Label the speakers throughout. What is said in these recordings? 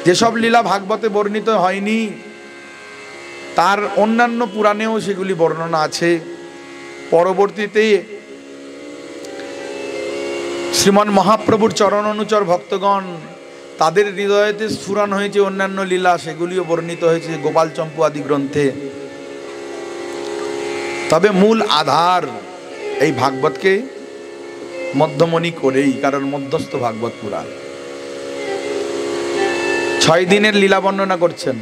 Speaker 1: যেসব লীলা ভাগবতে বর্ণিত হয়নি তার অন্যান্য পুরাণেও সেগুলি বর্ণনা আছে। পরবর্তীতে শ্রীমান মহাপ্রভুর চরণ অনুচর ভক্তগণ তাদের হৃদয়েতে স্ফুরণ হয়েছে অন্যান্য লীলা, সেগুলিও বর্ণিত হয়েছে গোপাল চম্পু আদি গ্রন্থে। তবে মূল আধার এই ভাগবতকে মধ্যমণি করেই, কারণ মধ্যস্থ ভাগবত পুরাণ। 6 দিনের লীলা বর্ণনা করছেন।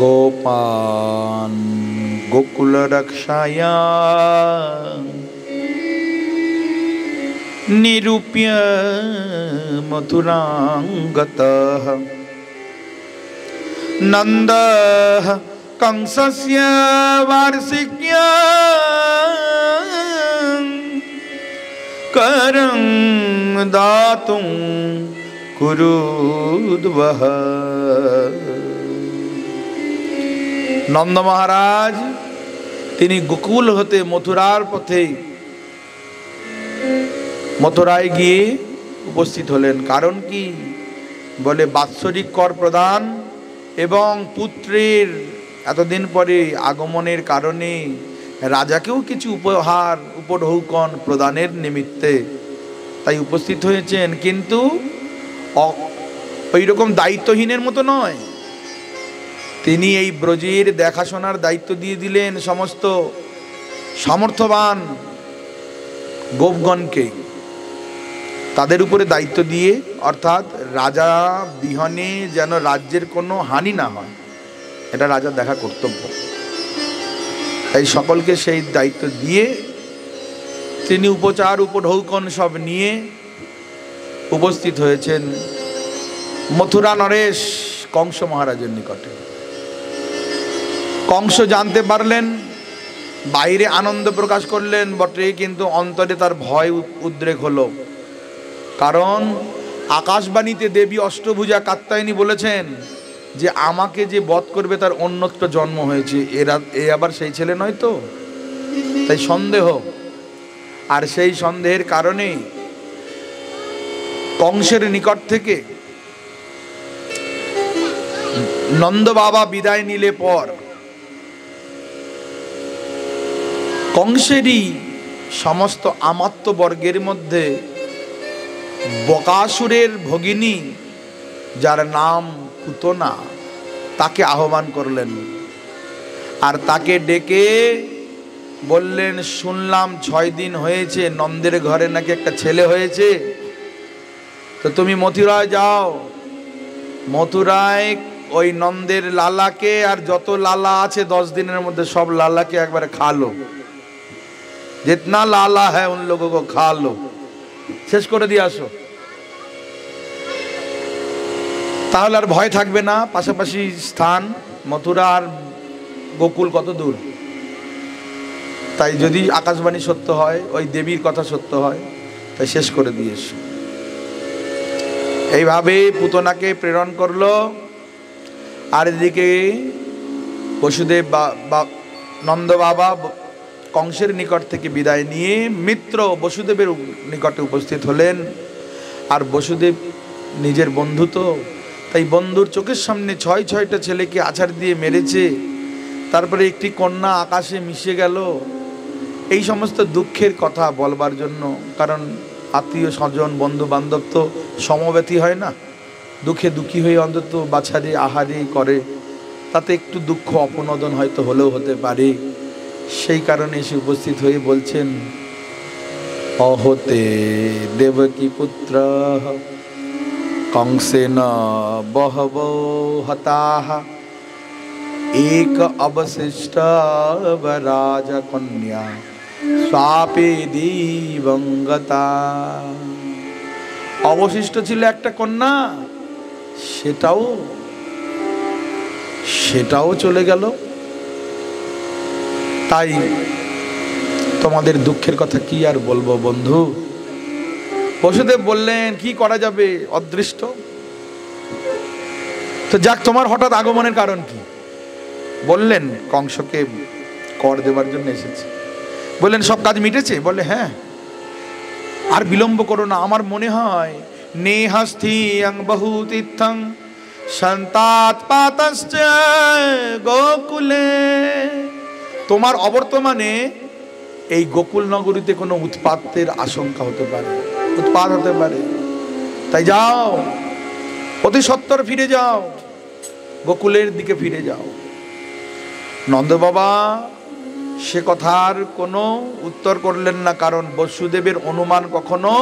Speaker 1: গোপান গোকুল রক্ষায়া নিরূপ্য মথুরাঙ্গতঃ নন্দঃ कंसस्य वार्षिक्यां करं दातुं कुरुद्वः। नंद महाराज তিনি গোকুল হতে মথুরার পথে মথুরায় গিয়ে উপস্থিত হলেন। কারণ কি? বলে বাৎসরিক কর প্রদান এবং পুত্রের এতদিন পরে আগমনের কারণে রাজাকেও কিছু উপহার উপঢৌকন প্রদানের নিমিত্তে তাই উপস্থিত হয়েছেন। কিন্তু ওই রকম দায়িত্বহীনের মতো নয়, তিনি এই ব্রজের দেখাশোনার দায়িত্ব দিয়ে দিলেন সমস্ত সামর্থ্যবান গোপগণকে, তাদের উপরে দায়িত্ব দিয়ে, অর্থাৎ রাজা বিহনে যেন রাজ্যের কোনো হানি না হয়, এটা রাজার দেখা কর্তব্য। তাই সকলকে সেই দায়িত্ব দিয়ে তিনি উপচার উপঢৌকন সব নিয়ে উপস্থিত হয়েছেন মথুরা নরেশ কংস মহারাজের নিকটে। কংস জানতে পারলেন, বাইরে আনন্দ প্রকাশ করলেন বটে, কিন্তু অন্তরে তার ভয় উদ্রেক হলো। কারণ আকাশবাণীতে দেবী অষ্টভুজা কাত্যায়নী বলেছেন যে আমাকে যে বধ করবে তার অন্যত্র জন্ম হয়েছে, এ আবার সেই ছেলে নয় তো। তাই সন্দেহ, আর সেই সন্দেহের কারণে কংসের নিকট থেকে নন্দ বাবা বিদায় নিলে পর কংসেরই সমস্ত আমাত্য বর্গের মধ্যে বকাসুরের ভগিনী যার নাম পুতনা, তাকে আহ্বান করলেন আর তাকে ডেকে বললেন, শুনলাম 6 দিন হয়েছে নন্দের ঘরে নাকি একটা ছেলে হয়েছে, তো তুমি মথুরায় যাও, মথুরায় ওই নন্দের লালাকে আর যত লালা আছে 10 দিনের মধ্যে সব লালাকে একবারে খা লো, जितना लाला है उन लोगों को खा लो, শেষ করে দিয়ে আসো। তাহলে আর ভয় থাকবে না। পাশাপাশি স্থান মথুরা আর গোকুল কত দূর, তাই যদি আকাশবাণী সত্য হয়, ওই দেবীর কথা সত্য হয়, তাই শেষ করে দিয়ে এসো। এইভাবে পুতনাকে প্রেরণ করলো। আর এদিকে বসুদেব নন্দ বাবা কংসের নিকট থেকে বিদায় নিয়ে মিত্র বসুদেবের নিকটে উপস্থিত হলেন। আর বসুদেব নিজের বন্ধু তো, তাই বন্ধুর চোখের সামনে 6টা ছেলেকে আছাড় দিয়ে মেরেছে, তারপরে একটি কন্যা আকাশে মিশে গেল। এই সমস্ত দুঃখের কথা বলবার জন্য, কারণ আত্মীয় স্বজন বন্ধু বান্ধব তো সমব্যথী হয় না, দুঃখে দুঃখী হয়ে অন্তত বাছারে আহারে করে, তাতে একটু দুঃখ অপনোদন হয়তো হলেও হতে পারে। সেই কারণে এসে উপস্থিত হয়ে বলছেন, অহতে দেবকী পুত্র कंसेन बहवो हताः एक अवशिष्ट राजकन्या स्वापे दिवंगता। অবশিষ্ট ছিল একটা কন্যা, সেটাও চলে গেল। তাই তোমাদের দুঃখের কথা কি আর বলবো বন্ধু। বসুদেব বললেন, কি করা যাবে, অদৃষ্ট তো যাক, তোমার হঠাৎ আগমনের কারণ কি? বললেন, কংসকে কর দেবার জন্য এসেছে। বললেন, সব কাজ মিটেছে? বললে, হ্যাঁ, আর বিলম্ব করো না। আমার মনে হয় নেহাস্থিয়ং বহু তীর্থং সন্তাৎপাতশ্চ গোকুলে। তোমার অবর্তমানে এই গোকুল নগরীতে কোনো উৎপাতের আশঙ্কা হতে পারে, উৎপাত হতে পারে। তাই যাও, অতি সত্বর ফিরে যাও, গোকুলের দিকে ফিরে যাও। নন্দ বাবা সে কথার কোনো উত্তর করলেন না, কারণ বসুদেবের অনুমান কখনো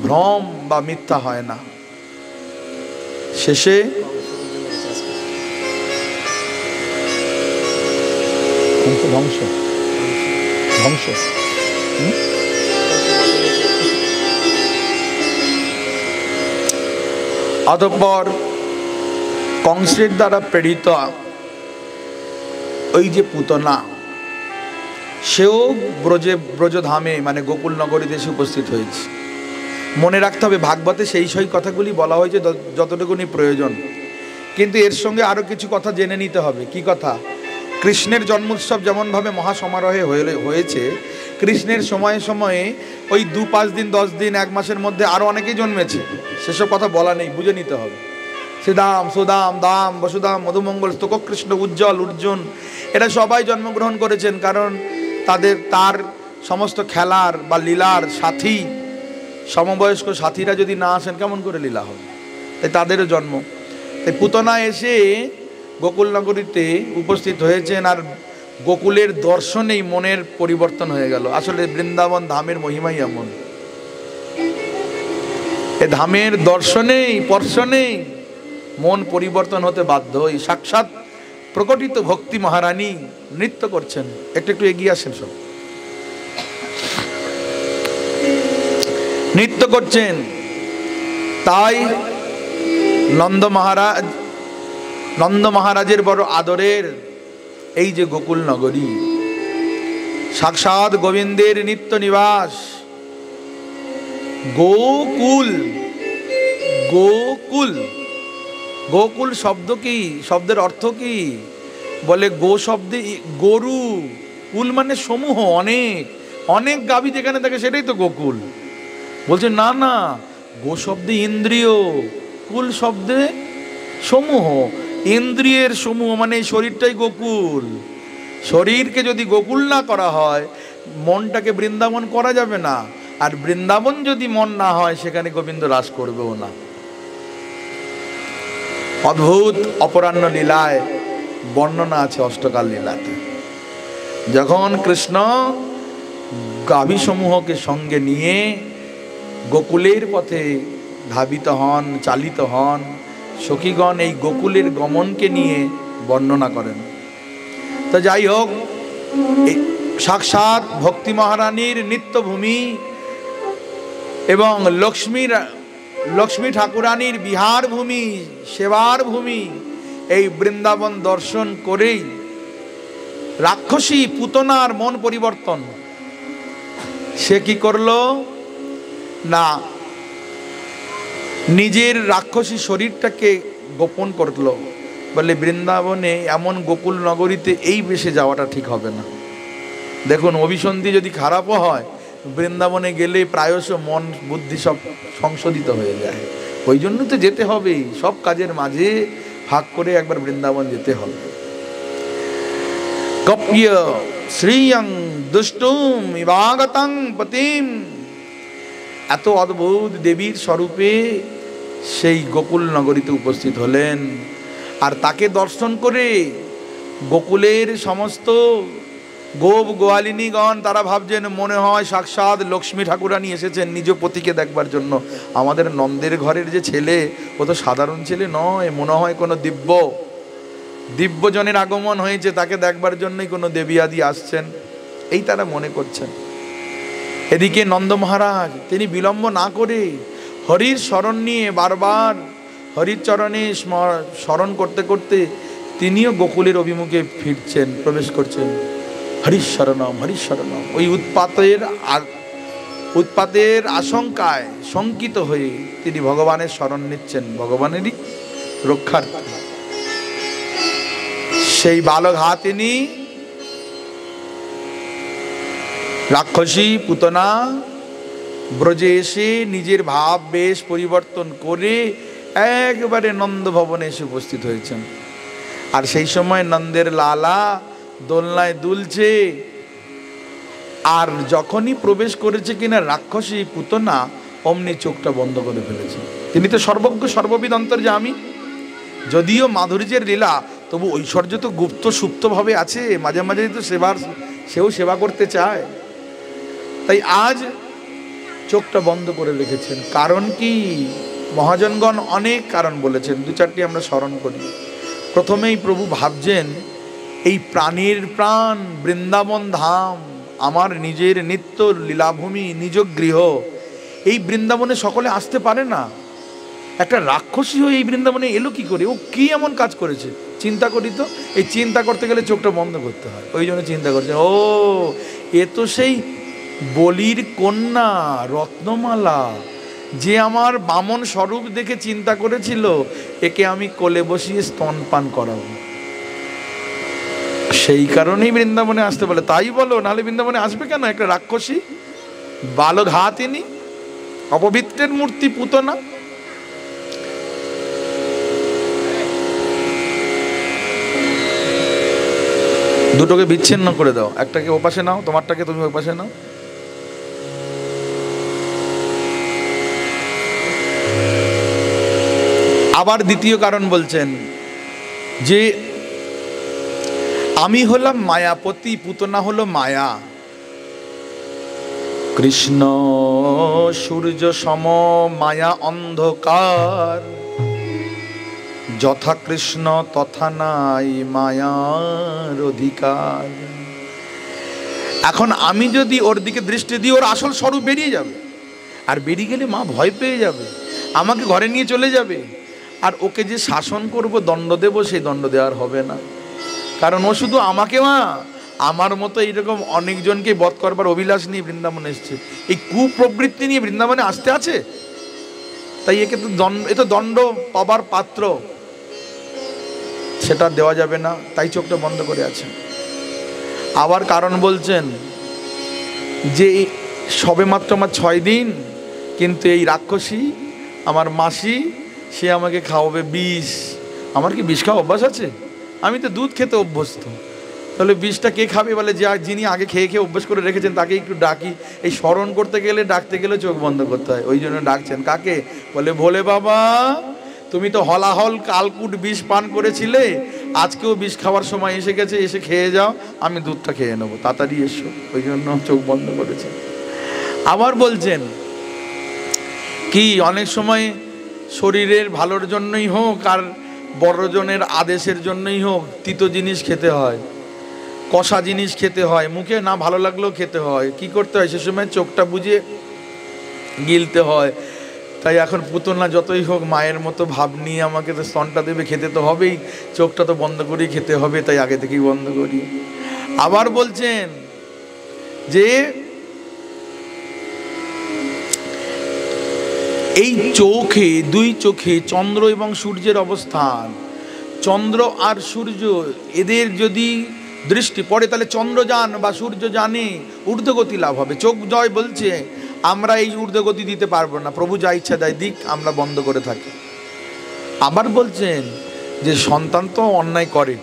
Speaker 1: ভ্রম বা মিথ্যা হয় না। শেষে ধ্বংস ধ্বংস অতঃপর কংসের দ্বারা প্রেরিত ওই যে পুতনা, সেও ব্রজধামে মানে গোকুল নগরীতে এসে উপস্থিত হয়েছে। মনে রাখতে হবে ভাগবতে সেই কথাগুলি বলা হয়েছে যতটুকুনি প্রয়োজন, কিন্তু এর সঙ্গে আরো কিছু কথা জেনে নিতে হবে। কি কথা? কৃষ্ণের জন্মোৎসব যেমনভাবে মহাসমারোহে হয়েছে, কৃষ্ণের সময়ে সময়ে ওই 2-5 দিন 10 দিন 1 মাসের মধ্যে আরো অনেকেই জন্মেছে, সেসব কথা বলা নেই, বুঝে নিতে হবে। শ্রীদাম, সুদাম, দাম, বসুদাম, মধুমঙ্গল, স্তোক কৃষ্ণ, উজ্জ্বল, অর্জুন, এরা সবাই জন্মগ্রহণ করেছেন, কারণ তার সমস্ত খেলার বা লীলার সাথী, সমবয়স্ক সাথীরা যদি না আসেন কেমন করে লীলা হবে? তাই তাদেরও জন্ম। তাই পুতনা এসে গোকুল নগরীতে উপস্থিত হয়েছেন, আর গোকুলের দর্শনেই মনের পরিবর্তন হয়ে গেল। আসলে বৃন্দাবন ধামের মহিমাই এমন, এ ধামের দর্শনেই স্পর্শনেই মন পরিবর্তন হতে বাধ্য। এই সাক্ষাৎ প্রকটিত ভক্তি মহারানী নৃত্য করছেন। একটু এগিয়ে আসেন, সব নৃত্য করছেন। তাই নন্দ মহারাজের বড় আদরের এই যে গোকুল নগরী, সাক্ষাৎ গোবিন্দের নিত্য নিবাস গোকুল। গোকুল গোকুল শব্দ কি? শব্দের অর্থ কি? বলে গো শব্দে গরু, কুল মানে সমূহ, অনেক অনেক গাভী যেখানে থাকে সেটাই তো গোকুল। বলছে না না, গো শব্দে ইন্দ্রিয়, কুল শব্দে সমূহ। ইন্দ্রিয়ের সমূহ মানে শরীরটাই গোকুল। শরীরকে যদি গোকুল না করা হয়, মনটাকে বৃন্দাবন করা যাবে না। আর বৃন্দাবন যদি মন না হয়, সেখানে গোবিন্দ রাস করবেও না। অদ্ভুত অপরাহ্ন লীলায় বর্ণনা আছে অষ্টকাল লীলাতে। যখন কৃষ্ণ গাভী সমূহকে সঙ্গে নিয়ে গোকুলের পথে ধাবিত হন, চালিত হন, সখীগণ এই গোকুলের গমনকে নিয়ে বর্ণনা করেন। তো যাই হোক, সাক্ষাৎ ভক্তি মহারানীর নিত্যভূমি এবং লক্ষ্মী ঠাকুরানীর বিহার ভূমি, সেবার ভূমি, এই বৃন্দাবন দর্শন করেই রাক্ষসী পুতনার মন পরিবর্তন। সে কি করলো না, নিজের রাক্ষসী শরীরটাকে গোপন করলো। বলে বৃন্দাবনে এমন গোকুল নগরীতে এই বেশে যাওয়াটা ঠিক হবে না। দেখুন, অভিসন্ধি যদি খারাপও হয়, বৃন্দাবনে গেলে প্রায়শ মন বুদ্ধি সব সংশোধিত হয়ে যায়। ওই জন্য তো যেতে হবে, সব কাজের মাঝে ভাগ করে একবার বৃন্দাবন যেতে হবে। কপ্য শ্রিয়ং দুষ্টুম ইবাগতং পতিম, এত অদ্ভুত দেবীর স্বরূপে সেই গোকুল নগরীতে উপস্থিত হলেন। আর তাকে দর্শন করে গোকুলের সমস্ত গোপ গোয়ালিনীগণ তারা ভাবছেন, মনে হয় সাক্ষাৎ লক্ষ্মী ঠাকুরানী এসেছেন নিজ পতিকে দেখবার জন্য। আমাদের নন্দের ঘরের যে ছেলে, ও তো সাধারণ ছেলে নয়, মনে হয় কোনো দিব্যজনের আগমন হয়েছে, তাকে দেখবার জন্যই কোনো দেবী আদি আসছেন, এই তারা মনে করছেন। এদিকে নন্দ মহারাজ তিনি বিলম্ব না করে হরির স্মরণ নিয়ে বারবার হরির চরণে স্মরণ করতে করতে তিনিও গোকুলের অভিমুখে ফিরছেন, প্রবেশ করছেন। হরিশরণম হরিশরণম। ওই উৎপাতের আশঙ্কায় শঙ্কিত হয়ে তিনি ভগবানের শরণ নিচ্ছেন, ভগবানেরই রক্ষার্থে। সেই বালঘাতিনী রাক্ষসী পুতনা ব্রজে এসে নিজের ভাব বেশ পরিবর্তন করে একবারে নন্দ ভবনে এসে উপস্থিত হয়েছেন। আর সেই সময় নন্দের লালা দোলনায় দুলছে। আর যখনই প্রবেশ করেছে কিনা রাক্ষসী পুতনা, অমনি চোখটা বন্ধ করে ফেলেছে। তিনি তো সর্বজ্ঞ সর্ববিদ অন্তর্যামী। যদিও মাধুর্যের লীলা, তবু ঐশ্বর্য তো গুপ্ত সুপ্তভাবে আছে। মাঝে মাঝে তো সেও সেবা করতে চায়। তাই আজ চোখটা বন্ধ করে রেখেছেন। কারণ কি? মহাজনগণ অনেক কারণ বলেছেন, দু চারটি আমরা স্মরণ করি। প্রথমেই প্রভু ভাবছেন, এই প্রাণীর প্রাণ বৃন্দাবন ধাম, আমার নিজের নিত্য লীলাভূমি, নিজ গৃহ। এই বৃন্দাবনে সকলে আসতে পারে না। একটা রাক্ষসী হয়ে এই বৃন্দাবনে এলো কি করে? ও কি এমন কাজ করেছে? চিন্তা করি তো। এই চিন্তা করতে গেলে চোখটা বন্ধ করতে হয়। ওই জন্য চিন্তা করছে, ও এ তো সেই বলির কন্যা রত্নমালা, যে আমার বামন স্বরূপ দেখে চিন্তা করেছিল একে আমি কোলে বসিয়ে স্তনপান করাবো। সেই কারণেই বৃন্দাবনে আসতে বলে। তাই বলো, নাহলে বৃন্দাবনে আসবে কেন? একটা রাক্ষসী বালঘাতিনী অপবিত্রের মূর্তি পুতনা। দুটোকে বিচ্ছিন্ন করে দাও, একটাকে ওপাশে নাও, তোমারটাকে তুমি ওই পাশে নাও। আবার দ্বিতীয় কারণ বলছেন যে আমি হলাম মায়াপতি, পুতনা হলো মায়া। কৃষ্ণ সূর্য সম মায়া অন্ধকার, যথা কৃষ্ণ তথা নাই মায়ার অধিকার। এখন আমি যদি ওর দিকে দৃষ্টি দিই, ওর আসল স্বরূপ বেরিয়ে যাবে। আর বেরিয়ে গেলে মা ভয় পেয়ে যাবে, আমাকে ঘরে নিয়ে চলে যাবে। আর ওকে যে শাসন করব, দণ্ড দেব, সেই দণ্ড দেওয়ার হবে না। কারণ ও শুধু আমাকে মা, আমার মতো এইরকম অনেকজনকে বধ করবার অভিলাষ নিয়ে বৃন্দাবনে এসছে। এই কুপ্রবৃত্তি নিয়ে বৃন্দাবনে আসতে আছে। তাই একে তো দণ্ড পাবার পাত্র, সেটা দেওয়া যাবে না। তাই চোখটা বন্ধ করে আছে। আবার কারণ বলছেন যে সবে মাত্র আমার 6 দিন, কিন্তু এই রাক্ষসী আমার মাসি, সে আমাকে খাওয়াবে বিষ। আমার কি বিষ খাওয়া অভ্যাস আছে? আমি তো দুধ খেতে অভ্যস্ত। তাহলে বিষটা কে খাবে? বলে যিনি আগে খেয়ে খেয়ে অভ্যাস করে রেখেছেন তাকে একটু ডাকি। এই স্মরণ করতে গেলে, ডাকতে গেলে চোখ বন্ধ করতে হয়। ওই জন্য ডাকছেন। কাকে? বলে ভোলে বাবা, তুমি তো হলাহল কালকুট বিষ পান করেছিলে, আজকেও বিষ খাওয়ার সময় এসে গেছে, এসে খেয়ে যাও, আমি দুধটা খেয়ে নেবো, তাড়াতাড়ি এসো। ওই জন্য চোখ বন্ধ করেছে। আবার বলছেন কি, অনেক সময় শরীরের ভালোর জন্যই হোক আর বড়জনের আদেশের জন্যই হোক, তিতো জিনিস খেতে হয়, কষা জিনিস খেতে হয়, মুখে না ভালো লাগলেও খেতে হয়। কি করতে হয়? সে সময় চোখটা বুঝে গিলতে হয়। তাই এখন পুতনা যতই হোক মায়ের মতো ভাব নিয়ে আমাকে তো স্তনটা দেবে, খেতে তো হবেই, চোখটা তো বন্ধ করেই খেতে হবে, তাই আগে থেকেই বন্ধ করি। আবার বলছেন যে এই চোখে, দুই চোখে চন্দ্র এবং সূর্যের অবস্থান। চন্দ্র আর সূর্য, এদের যদি দৃষ্টি পড়ে তাহলে চন্দ্রযান বা সূর্যযানে ঊর্ধ্বগতি লাভ হবে। চোখ জয় বলছে আমরা এই ঊর্ধ্বগতি দিতে পারবো না, প্রভু যা ইচ্ছা দেয় দিক, আমরা বন্ধ করে থাকি। আবার বলছেন যে সন্তান তো অন্যায় করে,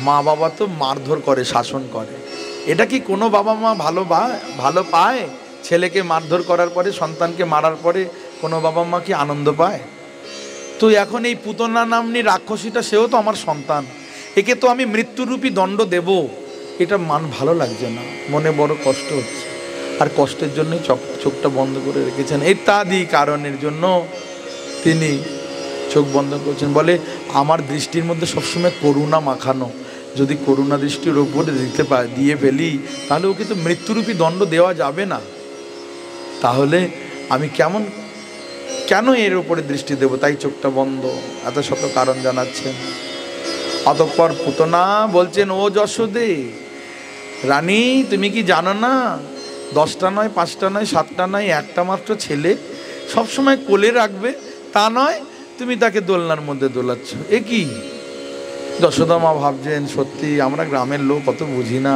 Speaker 1: মা বাবা তো মারধর করে, শাসন করে। এটা কি কোনো বাবা মা ভালো পায়? ছেলেকে মারধর করার পরে, সন্তানকে মারার পরে কোনো বাবা মা কি আনন্দ পায়? তো এখন এই পুতনা নামনি রাক্ষসীটা, সেও তো আমার সন্তান, একে তো আমি মৃত্যুরূপী দণ্ড দেব, এটা ভালো লাগছে না, মনে বড় কষ্ট হচ্ছে। আর কষ্টের জন্যই চোখটা বন্ধ করে রেখেছেন। ইত্যাদি কারণের জন্য তিনি চোখ বন্ধ করছেন। বলে আমার দৃষ্টির মধ্যে সবসময় করুণা মাখানো, যদি করুণা দৃষ্টির ওপরে দিয়ে ফেলি তাহলে ওকে তো মৃত্যুরূপী দণ্ড দেওয়া যাবে না। তাহলে আমি কেন এর উপরে দৃষ্টি দেব? তাই চোখটা বন্ধ। এত শত কারণ জানাচ্ছেন। অতঃপর পুতনা বলছেন, ও যশোদে রানী, তুমি কি জানো না 10টা নয়, 5টা নয়, 7টা নয়, একটা মাত্র ছেলে সবসময় কোলে রাখবে, তা নয় তুমি তাকে দোলনার মধ্যে দোলাচ্ছ। এ কি? যশোদা মা ভাবছেন, সত্যি আমরা গ্রামের লোক অত বুঝি না,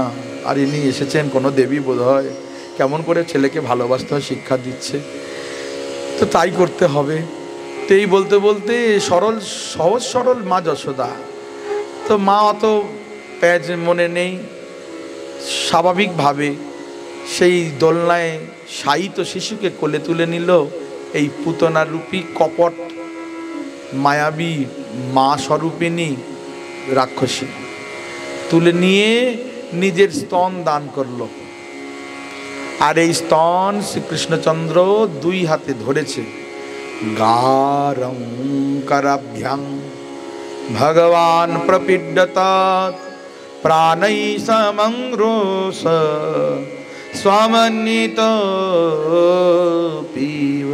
Speaker 1: আর ইনি এসেছেন কোনো দেবী বোধ হয়, কেমন করে ছেলেকে ভালোবাসতে হয় শিক্ষা দিচ্ছে, তো তাই করতে হবে। তো এই বলতে বলতে সরল সহজ সরল মা যশোদা, তো মা অত প্যাজ মনে নেই, স্বাভাবিকভাবে সেই দোলনায় শায়িত শিশুকে কোলে তুলে নিল এই পুতনা রূপী কপট মায়াবী মা স্বরূপিণী রাক্ষসী। তুলে নিয়ে নিজের স্তন দান করলো। আর এই স্তন শ্রীকৃষ্ণচন্দ্র দুই হাতে ধরেছে। গারং কারাভ্যাং ভগবান প্রপীড্যতাৎ প্রাণৈ সমংরোষ স্বামন্বিত পিব।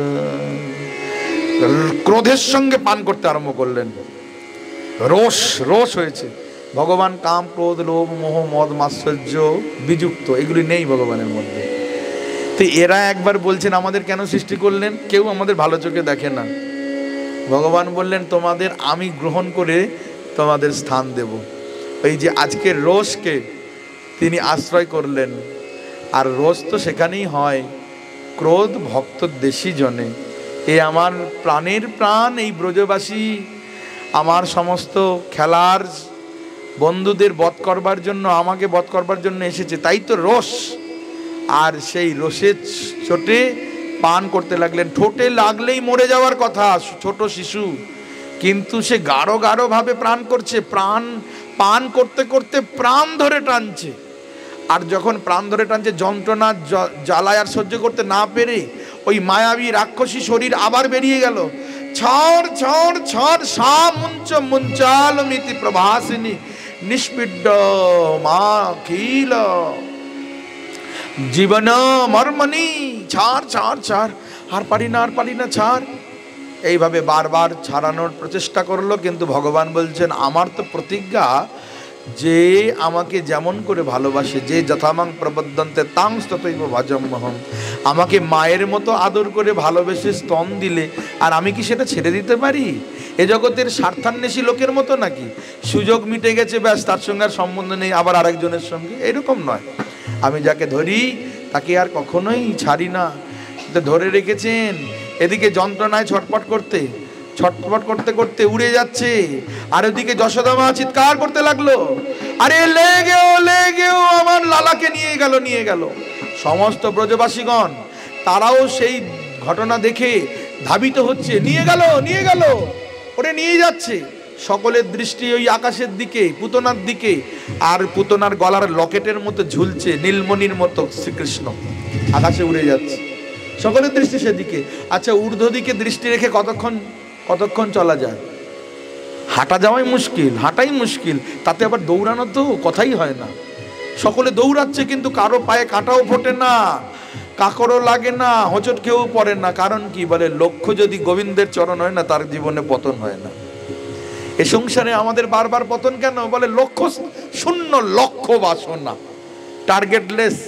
Speaker 1: ক্রোধের সঙ্গে পান করতে আরম্ভ করলেন। রোষ রোষ হয়েছে। ভগবান কাম ক্রোধ লোভ মোহ মদ মাৎসর্য বিযুক্ত, এগুলি নেই ভগবানের মধ্যে। তো এরা একবার বলছেন আমাদের কেন সৃষ্টি করলেন, কেউ আমাদের ভালো চোখে দেখে না। ভগবান বললেন তোমাদের আমি গ্রহণ করে তোমাদের স্থান দেব। এই যে আজকের রোষকে তিনি আশ্রয় করলেন। আর রোষ তো সেখানেই হয়, ক্রোধ ভক্ত দেশি জনে। এ আমার প্রাণের প্রাণ এই ব্রজবাসী আমার সমস্ত খেলার বন্ধুদের বধ করবার জন্য, আমাকে বধ করবার জন্য এসেছে, তাই তো রোষ। আর সেই রোষের চোটে পান করতে লাগলেন। ঠোঁটে লাগলেই মরে যাওয়ার কথা ছোট শিশু, কিন্তু সে গাঢ় গাঢ় ভাবে প্রাণ করছে। প্রাণ পান করতে করতে প্রাণ ধরে টানছে। আর যখন প্রাণ ধরে টানছে, যন্ত্রণা জ্বালায় আর সহ্য করতে না পেরে ওই মায়াবী রাক্ষসী শরীর আবার বেরিয়ে গেল। ছড় ছড় ছড় সা মুঞ্চ মুঞ্চালমিতি প্রভাসিনী নিষ্পিড্ড মা খিল জীবন মর্মনি। ছাড় ছাড় ছাড়, আর পারি না আর পারি না, ছাড়। এইভাবে বারবার ছাড়ানোর প্রচেষ্টা করলো, কিন্তু ভগবান বলছেন আমার তো প্রতিজ্ঞা যে আমাকে যেমন করে ভালোবাসে, যে যথামাং প্রবদ্ধন্তে তাং ততৈব ভজম্যহম, আমাকে মায়ের মতো আদর করে ভালোবেসে স্তন দিলে আর আমি কি সেটা ছেড়ে দিতে পারি? এ জগতের স্বার্থান্বেষী লোকের মতো নাকি? সুযোগ মিটে গেছে ব্যাস, তার সঙ্গে আর সম্বন্ধ নেই, আবার আরেকজনের সঙ্গে, এরকম নয়। আমি যাকে ধরি তাকে আর কখনোই ছাড়ি না। ধরে রেখেছেন। এদিকে যন্ত্রণায় ছটপট করতে করতে উড়ে যাচ্ছে। আর ওদিকে যশোদা মা চিৎকার করতে লাগলো, আরে লেগেও আমার লালাকে নিয়ে গেল। সমস্ত ব্রজবাসীগণ তারাও সেই ঘটনা দেখে ধাবিত হচ্ছে, নিয়ে গেল, ওরে নিয়ে যাচ্ছে। সকলের দৃষ্টি ওই আকাশের দিকে, পুতনার দিকে। আর পুতনার গলার লকেটের মতো ঝুলছে নীলমণির মতো শ্রীকৃষ্ণ, আকাশে উড়ে যাচ্ছে। সকলের দৃষ্টি সেদিকে। আচ্ছা, ঊর্ধ্ব দিকে দৃষ্টি রেখে কতক্ষণ চলা যায়? হাঁটাই মুশকিল, তাতে আবার দৌড়ানো তো কথাই হয় না। সকলে দৌড়াচ্ছে, কিন্তু কারো পায়ে কাঁটাও ফোটে না, কাকড়ও লাগে না, হোঁচট কেউ পড়ে না। কারণ কি? বলে লক্ষ্য যদি গোবিন্দের চরণ হয় না, তার জীবনে পতন হয় না। এ সংসারে আমাদের বারবার পতন কেন? বলে লক্ষ্য শূন্য, লক্ষ্য বাসনা, টার্গেটলেস।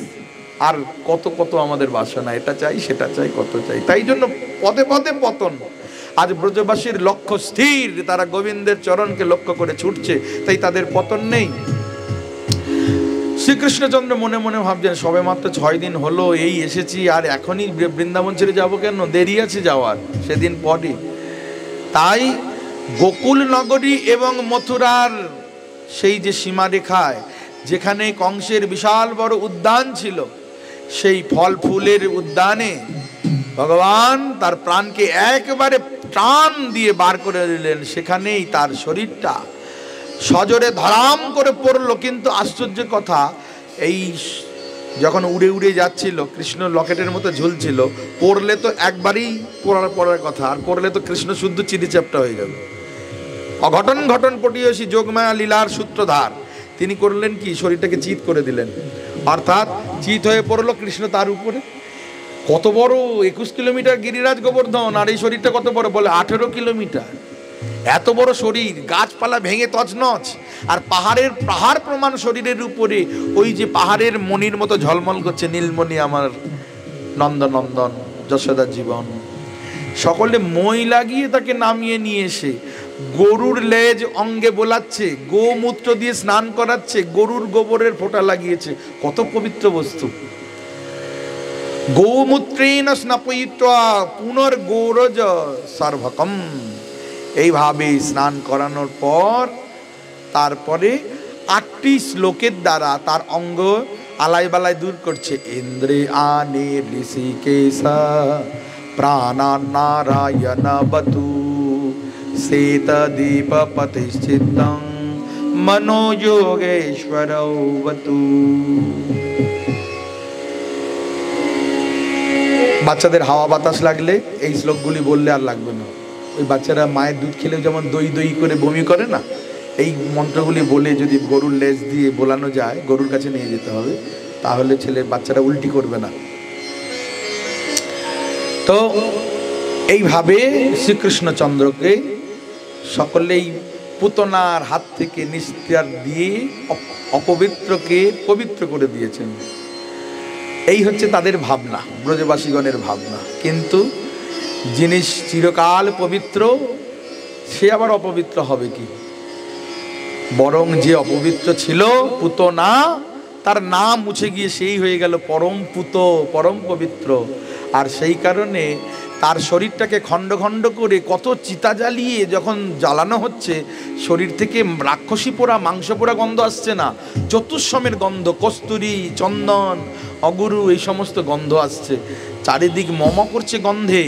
Speaker 1: আর কত আমাদের বাসনা, এটা চাই সেটা চাই, কত চাই, তাই জন্য পদে পদে পতন। আজ ব্রজবাসীর লক্ষ্য স্থির, তারা গোবিন্দের চরণকে লক্ষ্য করে ছুটছে, তাই তাদের পতন নেই। শ্রীকৃষ্ণচন্দ্র মনে মনে ভাবছেন সবে মাত্র 6 দিন হলো এই এসেছি, আর এখনই বৃন্দাবন ছেড়ে যাবো কেন? দেরি আছে যাওয়ার, সেদিন পরই। তাই গোকুল নগরী এবং মথুরার সেই যে সীমারেখায়, যেখানে কংসের বিশাল বড় উদ্যান ছিল, সেই ফল ফুলের উদ্যানে ভগবান তার প্রাণকে একেবারে টান দিয়ে বার করে দিলেন। সেখানেই তার শরীরটা সজোরে ধরাম করে পড়লো। কিন্তু আশ্চর্য কথা, এই যখন উড়ে যাচ্ছিল, কৃষ্ণ লকেটের মতো ঝুলছিল, পড়লে তো একবারই পড়ার কথা, আর পড়লে তো কৃষ্ণ শুদ্ধ চিরিচাপটা হয়ে যাবে। অঘটন ঘটন পটিয়সী যোগমায়া লীলার সূত্রধার, তিনি করলেন কি? শরীরটাকে চিৎ করে দিলেন, অর্থাৎ চিৎ হয়ে পড়লো কৃষ্ণ তার উপরে। কত বড় 21 কিলোমিটার গিরিরাজ গোবর্ধন, আর এই শরীরটা কত বড়? বলে 18 কিলোমিটার। এত বড় শরীর, গাছপালা ভেঙে তছনছ, আর পাহাড় প্রমাণ শরীরের উপরে ওই যে পাহাড়ের মণির মতো ঝলমল করছে নীলমণি, আমার নন্দনন্দন যশোদার জীবন। সকলে মই লাগিয়ে তাকে নামিয়ে নিয়ে এসে গরুর লেজ অঙ্গে বোলাচ্ছে, গোমূত্র দিয়ে স্নান করাচ্ছে, গরুর গোবরের ফোঁটা লাগিয়েছে। কত পবিত্র বস্তু! গোমূত্রেণ স্নাপয়িত্বা পুনর্গৌরজ সর্বকম। এইভাবে স্নান করানোর পর তারপরে 8টি শ্লোকের দ্বারা তার অঙ্গ আলাই বালাই দূর করছে। ইন্দ্রে আনে ঋষিকেশ প্রাণান নারায়ণ বতু শ্বেত দীপ প্রতিষ্ঠিতং মনোযোগেশ্বরৌ বতু। বাচ্চাদের হাওয়া বাতাস লাগলে এই শ্লোকগুলি বললে আর লাগবে না। ওই বাচ্চারা মায়ের দুধ খেলেও যেমন দই দই করে বমি করে না, এই মন্ত্রগুলি বলে যদি গরুর লেজ দিয়ে বোলানো যায়, গরুর কাছে নিয়ে যেতে হবে, তাহলে ছেলে বাচ্চারা উল্টি করবে না। তো এইভাবে শ্রীকৃষ্ণচন্দ্রকে সকলেই পুতনার হাত থেকে নিস্তার দিয়ে অপবিত্রকে পবিত্র করে দিয়েছেন। এই হচ্ছে তাদের ভাবনা, ব্রজবাসীগণের ভাবনা। কিন্তু জিনিস চিরকাল পবিত্র, সে আবার অপবিত্র হবে কি? বরং যে অপবিত্র ছিল পুতনা, তার নাম মুছে গিয়ে সেই হয়ে গেল পরম পুত, পরম পবিত্র। আর সেই কারণে তার শরীরটাকে খণ্ড খণ্ড করে কত চিতা জ্বালিয়ে যখন জ্বালানো হচ্ছে, শরীর থেকে রাক্ষসী পোড়া মাংস পোড়া গন্ধ আসছে না, চতুষ্সমের গন্ধ, কস্তুরী, চন্দন, অগুরু, এই সমস্ত গন্ধ আসছে, চারিদিক মম করছে গন্ধে।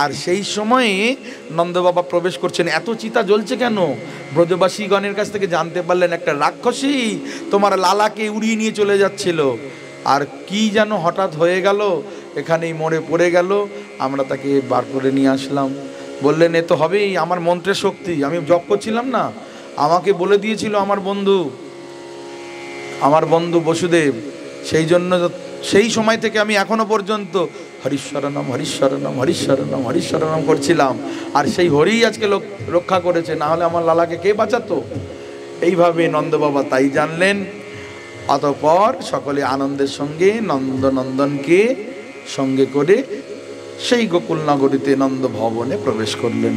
Speaker 1: আর সেই সময়ে নন্দবাবা প্রবেশ করছেন। এত চিতা জ্বলছে কেন? ব্রজবাসীগণের কাছ থেকে জানতে পারলেন একটা রাক্ষসী তোমার লালাকে উড়িয়ে নিয়ে চলে যাচ্ছিল। আর কি যেন হঠাৎ হয়ে গেল, এখানেই মরে পড়ে গেল, আমরা তাকে বার করে নিয়ে আসলাম। বললেন এ তো হবেই, আমার মন্ত্রের শক্তি, আমি জপ করছিলাম না, আমাকে বলে দিয়েছিল আমার বন্ধু বসুদেব। সেই জন্য সেই সময় থেকে আমি এখনো পর্যন্ত হরিশ্বরণম হরিশ্বরণম হরিশ্বরণম হরিশ্বরণম করছিলাম। আর সেই হরিই আজকে রক্ষা করেছে, না হলে আমার লালাকে কে বাঁচাতো? এইভাবে নন্দবাবা তাই জানলেন। অতঃপর সকলে আনন্দের সঙ্গে নন্দনন্দনকে সঙ্গে করে সেই গোকুল নগরীতে নন্দ ভবনে প্রবেশ করলেন।